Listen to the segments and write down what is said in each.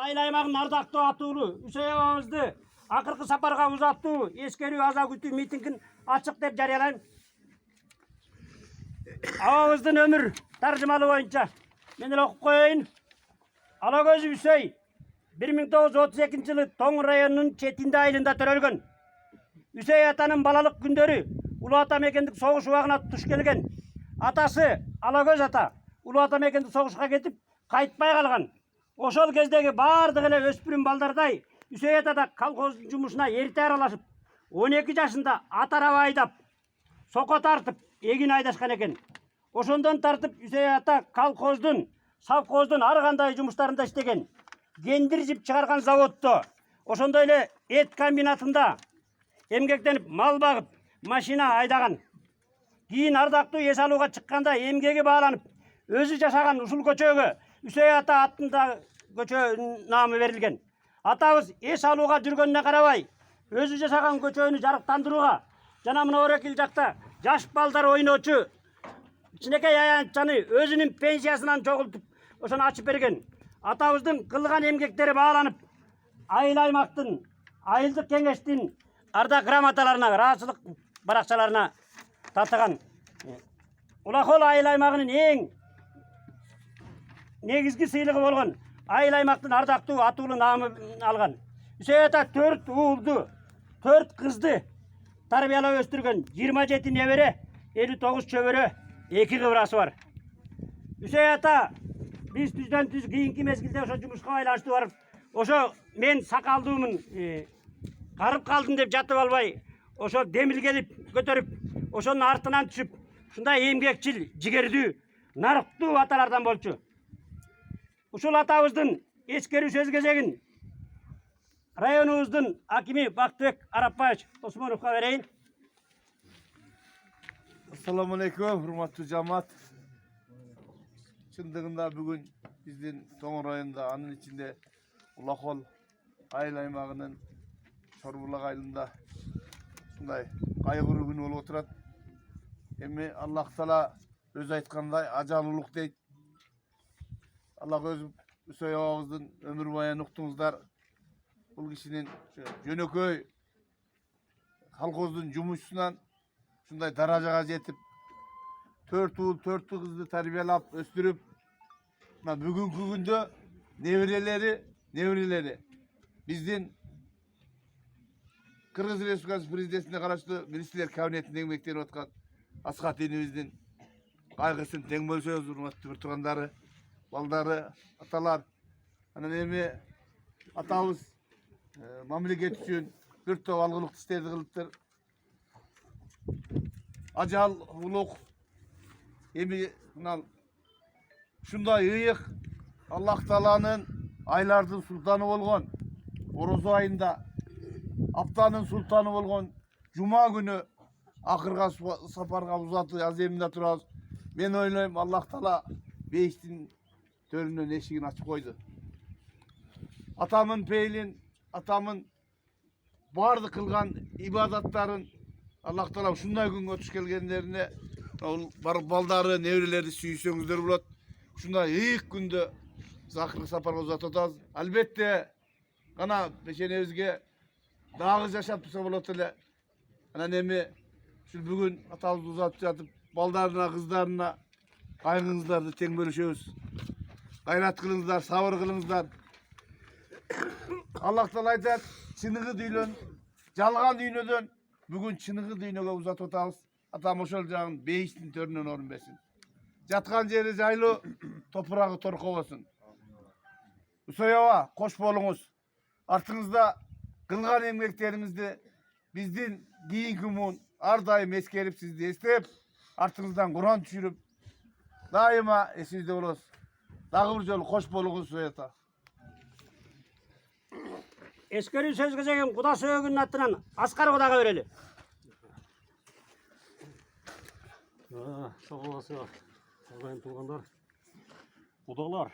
айыл аймагынын ардактуу атуулу Үсөй абабызды акыркы сапарга узаттуу эскерүү аза күтүү митингин ачык деп жарыялайм. Абабыздын өмүр таржымалы боюнча мен эле окуп коеюн. Алакөз Үсөй 1932 жылы Тоң районунун Четинде айылында төрөлгөн. Үсөй атанын балалык күндөрү Улуу Ата мекендик согуш убагына туш келген. Атасы Алакөз ата Улуу Ата мекендик согушка кетип кайтпай калган. Ошол кездеги бардык эле өспүрүм балдардай Үсөй ата да колхоздун жумушуна эрте аралашып, 12 жашында ат араба айдап, соко тартып, эгин айдашкан экен. Ошондон тартып Үсөй ата колхоздун, совхоздун ар кандай жумуштарында иштеген. Гендир жип чыгарган заводдо, ошондой эле эт комбинатында эмгектенип мал багып, машина айдаган. Кийин ардактуу эс алууга чыкканда эмгеги бааланып, өзү жашаган ушул көчөгө Үсөй ата аттында көчө наамы берилген. Атабыз эс алууга жүргөнүнө карабай, өзү жашаган көчөнү жарыктандырууга жана мына орекил жакта жаш балдар ойночу кичинекей аянтчаны өзүнүн пенсиясынан чогултуп ошону ачып берген. Атабыздын кылган эмгектери бааланып, айыл аймактын, айылдык кеңештин ардак грамоталарына, ыраазычылык баракчаларына татыган. Улакол айыл аймагынын эң негизги сыйлыгы болгон айыл аймактын ардактуу атуулу наамы алган. Үсөй ата 4 уулду, 4 кызды тарбиялап өстүргөн. 27 небере, 59 чөбөрө, 2 кыбырасы бар. Үсөй ата биз түздөн түз кийинки мезгилде ошо жумушка байланыштуу барып, ошо мен сакалдуумун, карып калдым деп жатып албай, ошо демилгелип көтөрүп, ошонун артынан түшүп, ушундай эмгекчил, жигердүү, нарыктуу аталардан болчу. Ушул атабыздын эскерүү сөз кезегин районубуздун акими Бактыбек Арапбаевич Осмоновго берейин. Assalamu alaikum, hurmatlı cemaat. Çındığında bugün bizden Toң rayonunda, anın içinde Ulakol ayıl aymağının Çorbulak ayılında şunday kaygırı günü olup oturat. Emi Allah Teala öz aytkanday acalılık deyt. Allah öz Üsöy ababızdın ömür boyu nuktuңuzдар. Бұл kişinin Жөнөкөй колхоздун жумушчусунан şunday darajага жетип, 4 uul, 4 kızды tarbiyalap, östürüp, bugünkü günde nevreleri bizden Kırgız Respublikası Prezidentine karşı Ministrler Kabinetinde emekleri otkan Askat elimizden kaygısını teң bölüşөбүз, hurmatly bir tuğanları, balları, atalar. Ana emi atabız mamleket üçün bir top algılık işlerdi kılıptır. Ajal uluk emi şunday ıyık Allah Taala'nın aylardın sultanı bolgon, Orozo ayında aptanın sultanı bolgon Cuma günü akırga saparga uzatı azeminde turabız. Men oylayım Allah Taala beyiştin törünün eşigini açıp koydu. Atamın peylin, atamın bardı kılgan ibadatların Allah Taala şunday gün ötüş kelgenlerine baldarı, nevreleri süysöңүздөр bulat. Şunday ıyık günde akırga saparga uzatı. Albatta kana peşenebizge dagı yaşap tursa bolat ele. Ana nemi şu bugün atabızды uzatıp jatıp baldarına, kızlarına kaygıңыздарды teң bölüşөбүz. Gayrat kılыңızlar, sabır kılыңızlar. Allah Taala aytat, çınıgı düylön, жалган düynödön bugün çınıgı düynöge uzatıp atabız. Atam oşol jagın beyiştin töründen orun bersin. Jatkan jeri jaylı, toprağı torko bolsun. Üsöy aba, koş bolуңуз. Artыңızda kılgan emgeklerimizde bizdin kийинки mун ar daim eskerip sizdi estep, artыңızdan Kur'an düşürüp daima esinizde bolosuz. Dagı bir jolu koş bolуңуз Üsöy ata. Эскерүү сөз кезегин Куда сөөгүнүн атынан Аскар Кудага берели. Шоғыласы ағайын туғандар, құдалар,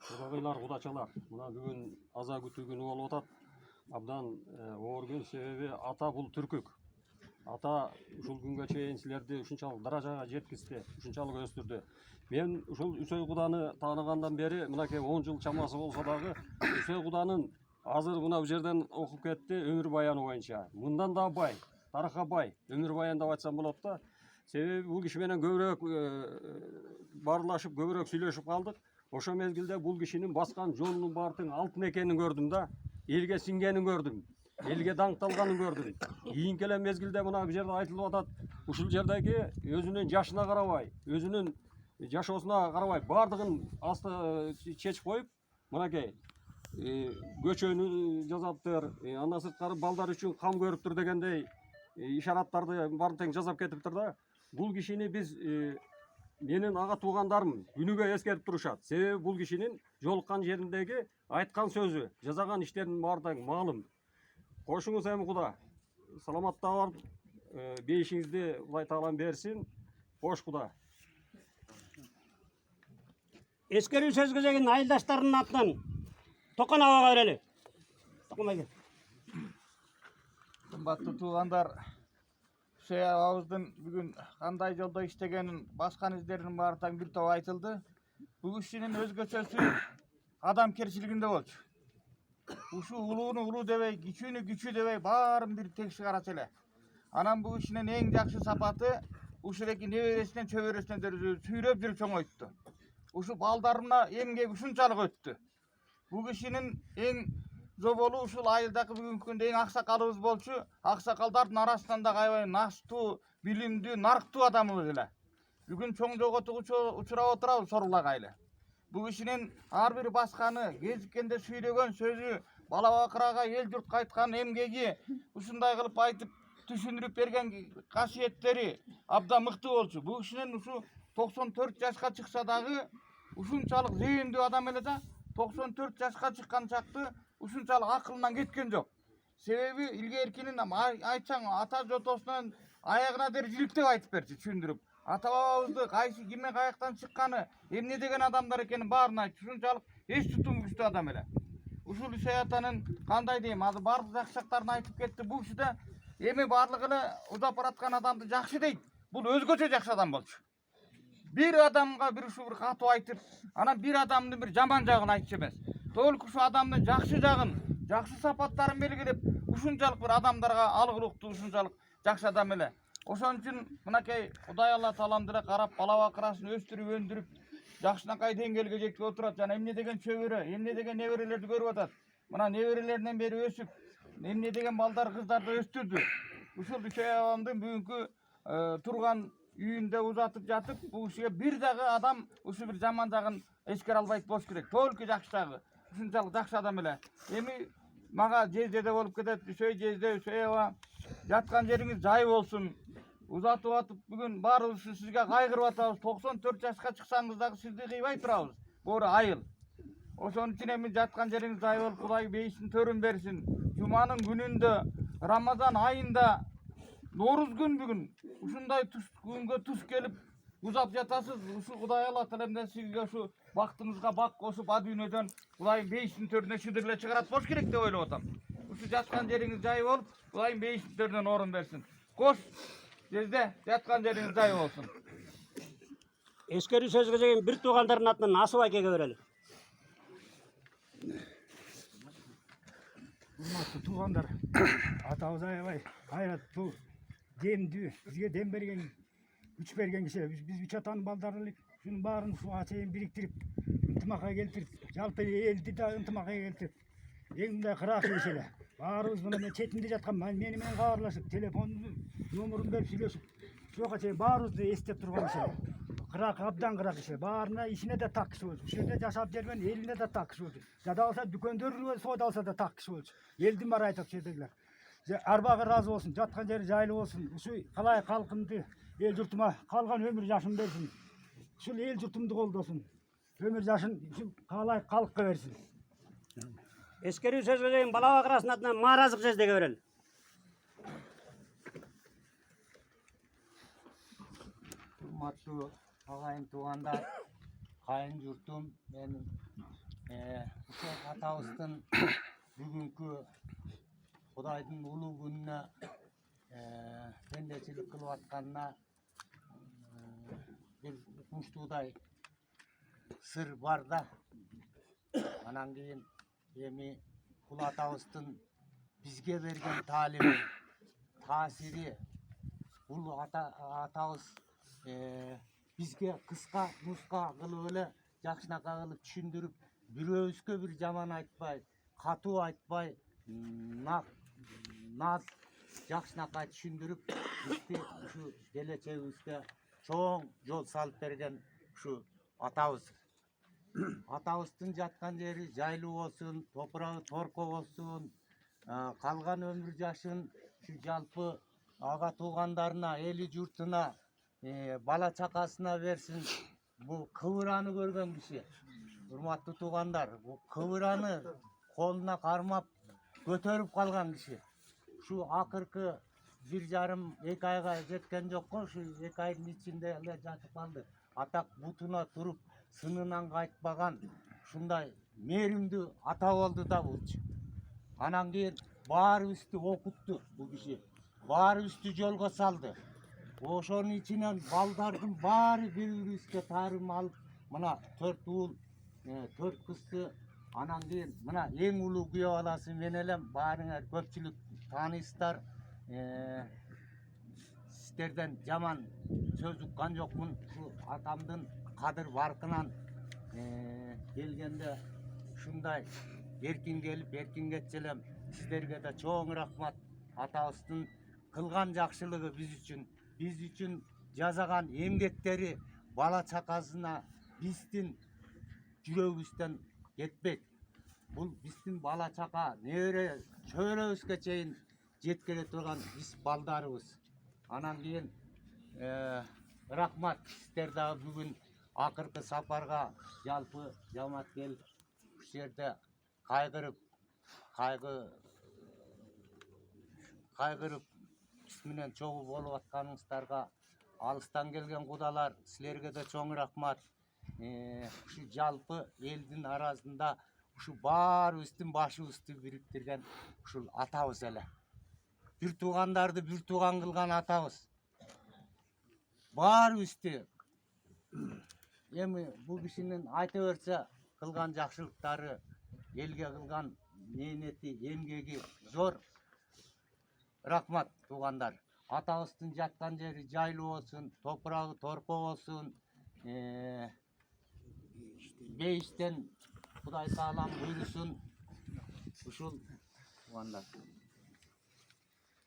құдағайлар, құдачалар. Мына бүгін аза күтүү күнү болуп атат. Абдан оор күн, себеби ата бул түркүк. ата ушул күнгө чейин силерди ушунчалык даражага жеткизди, ушунчалык өстүрдү. Мен ушул Үсөй Куданы тааныгандан бери мынакей 10 жыл чамасы болсо дагы Үсөй Куданын азыр мына бул жерден окуп кетти өмүр баяны боюнча. Мындан да бай, тарыхка бай өмүр баян деп айтсам болот да. Себеби бул киши менен көбүрөөк баарлашып, көбүрөөк сүйлөшүп калдык. Ошо мезгилде бул кишинин баскан жолунун баардыгы алтын экенин көрдүм да. Элге сиңгенин көрдүм. Элге даңкталганын көрдүм. Кийинки эле мезгилде мына бул жерде айтылып атат. Ушул жердеги өзүнүн жашына карабай, өзүнүн жашоосуна карабай баардыгын асты чечип коюп, мынакей көчөнү жазаптыр, андан сырткары балдар үчүн кам көрүптүр дегендей ишараттарды баарын тең жасап кетиптир да. Бул кишини биз менин ага туугандарым күнүгө эскерип турушат. Себеби бул кишинин жолуккан жериндеги айткан сөзү, жасаган иштеринин баары тең маалым. Кошуңуз эми Куда. Саламатта бар, бейишиңизди Кудай таалам берсин. Кош Куда. Ескерүү сөзгө деген айылдаштарынын атынан Токон абага берели. Токон айыл. Кымбаттуу туугандар, Үсөй абабыздын бүгүн кандай жолдо иштегенин, баскан издеринин баары тең бир топ айтылды. Бул кишинин өзгөчөсү адамкерчилигинде болчу. Ушул улууну улуу дебей, кичүүнү күчүү дебей баарын бир текши караса эле. Анан бул кишинин эң жакшы сапаты ушул эки небересинен чөбөрөсүнөн сүйрөп жүрүп чоңойтту. Ушул балдарына эмгек ушунчалык өттү. Бул кишинин эң жоболу ушул айылдагы бүгүнкү күндө эң аксакалыбыз болчу. Аксакалдардын арасынан да кайбай наштуу, билимдүү, нарктуу адамыбыз эле. Бүгүн чоң жоготууга учурап отурабыз сорулагайлы. Бул кишинин ар бир басканы, кезиккенде сүйлөгөн сөзү, бала бакырага эл журтка айткан эмгеги, ушундай кылып айтып түшүндүрүп берген касиеттери абдан мыкты болчу. Бул кишинин ушу 94 жашка чыкса дагы ушунчалык зээндүү адам эле да, 94 жашка чыккан чакты ушунчалык акылынан кеткен жок. Себеби илгеркинин айтсаң ата жотосунан аягына дер жиликтеп айтып берчү, түшүндүрүп. Ата бабабызды кайсы киме каяктан чыкканы, эмне деген адамдар экенин баарын айтты. Ушунчалык эч тутуму күчтүү адам эле. Ушул Үсөй атанын кандай дейм, азыр баардык жакшылыктарын айтып кетти. Бул киши да эми баардыгы эле узап бараткан адамды жакшы дейт. Бул өзгөчө жакшы адам болчу. Бир адамга бир ушу бир катуу айтып, анан бир адамдын бир жаман жагын айтчу эмес. Толук ушу адамдын жакшы жагын, жакшы сапаттарын белгилеп, ушунчалык бир адамдарга алгылыктуу, ушунчалык жакшы адам эле. Ошон үчүн мынакей Кудай Алла таалам деле карап, бала бакырасын өстүрүп, өндүрүп, жакшынакай деңгээлге жеткирип отурат. Жана эмне деген чөбөрө, эмне деген неберелерди көрүп атат. Мына неберелеринен бери өсүп, эмне деген балдар, кыздарды өстүрдү. Ушул Үсөй абамдын бүгүнкү турган үйүндө узатып жатып, бул кишиге бир дагы адам ушу бир жаман жагын эскере албайт болуш керек. Толук жакшы жагы. Ушунчалык жакшы адам эле. Эми мага жездеде болуп кетет. Үсөй жезде, Үсөй аба, жаткан жериңиз жай болсун. Узатып атып бүгүн баарыбыз сизге кайгырып атабыз. 94 жашка чыксаңыз дагы сизди кыйбай турабыз. Боору айыл. Ошон үчүн эми жаткан жериңиз жай болуп, Кудай бейиштин төрүн берсин. Жуманын күнүндө, Рамазан айында, Нооруз күн бүгүн ушундай күнгө туш келип узап жатасыз. Ушу Кудай Алла таалам сизге ушу бактыңызга бак кошуп, а дүйнөдөн Кудайдын бейиштин төрүнө шыдыр эле чыгарат болуш керек деп ойлоп атам. Ушу жаткан жериңиз жай болуп, Кудайдын бейиштин төрүнөн орун берсин. Кош жезде жаткан жериңиз жай болсун. Ескерүү сөзгө деген бир туугандардын атынан Асып акеге берели. Урматтуу туугандар, атабыз аябай кайраттуу, демдүү, бизге дем берген, күч берген киши. Биз үч атанын балдары элек. Шунун баарын ушуга чейин бириктирип, ынтымакка келтирип, жалпы элди да ынтымакка келтирип, эң мындай кыракы киши эле. Баарыбыз мына четинде жаткан мени менен кабарлашып, телефондун номерун берип сүйлөшүп, ушуга чейин баарыбызды эстеп турган киши эле. Кырак, абдан кырак киши. Баарына ишине да так киши болчу. Ушул жерде жашап жүргөн элине да так киши болчу. Жада алса дүкөндөрүнө соода алса да так киши болчу. Элдин баары айтат жердегилер. Арбагы разы болсун, жаткан жери жайлуу болсун. Ушул калай калкымды, эл журтума калган өмүр жашын берсин. Ушул эл журтумду колдосун. Өмүр жашын ушул калай калкка берсин. Ескерүү сөзгө деген бала бакырасынын атынан Мааразык жездеге берели. Урматтуу агайын туугандар, кайын журтум, менин Үсөй атабыздын бүгүнкү Кудайдын улуу күнүнө pendecilik kılıp atkanına bir ukmuştuğuday sır var da anan keyin emi kul atabыздın bizge bergen talimi tasiri bul atabız bizge kıska nuska kılıp ele jakşınaka kılıp түшүндүрүp бирөөбүзгө bir жаман айтпай катуу айтпай naz jakşınaka түшүндүрүp бизди ушу келечегибизге чоң жол салып берген ушу атабыз. Атабыздын жаткан жери жайлуу болсун, топурагы торко болсун, калган өмүр жашын ушу жалпы ага туугандарына, эли журтуна, бала чакасына берсин. Бул кыбыраны көргөн киши. Урматтуу туугандар, бул кыбыраны колуна кармап көтөрүп калган киши. Ушу акыркы 1,5-2 айга жеткен жок го, ушу 2 айдын ичинде эле жатып калды. Атак бутуна туруп, сынынан кайтпаган ушундай мээримдүү ата болду да булчу. Анан кийин баарыбызды окутту бул киши. Баарыбызды жолго салды. Ошонун ичинен балдардын баары бири-бирибизге таарым алып, мына 4 уул, 4 кызды, анан кийин мына эң улуу күйөө баласы мен элем, баарыңар көпчүлүк тааныйсыздар. Сиздерден жаман сөз уккан жокмун. Ушу атамдын кадыр баркынан келгенде ушундай эркин келип, эркин кетчү элем. Сиздерге да чоң рахмат. Атабыздын кылган жакшылыгы биз үчүн жасаган эмгектери бала чакасына биздин жүрөгүбүздөн кетпейт. Бул биздин бала чака, небере чөйрөбүзгө чейин жеткире турган биз балдарыбыз. Анан кийин рахмат, сиздер дагы бүгүн акыркы сапарга жалпы жамаат келип ушул жерде кайгырып биз менен чогуу болуп атканыңыздарга алыстан келген кудалар, силерге да чоң рахмат. Ушу жалпы элдин арасында ушу баарыбыздын башыбызды бириктирген ушул атабыз эле. Бир туугандарды бир тууган кылган атабыз. Баарыбызды эми бул кишинин айта берсе кылган жакшылыктары, элге кылган мээнети, эмгеги зор. Рахмат туугандар. Атабыздын жаткан жери жайлуу болсун, топурагы торко болсун. Бейиштен Кудай таалам буйрусун. Ушул туугандар.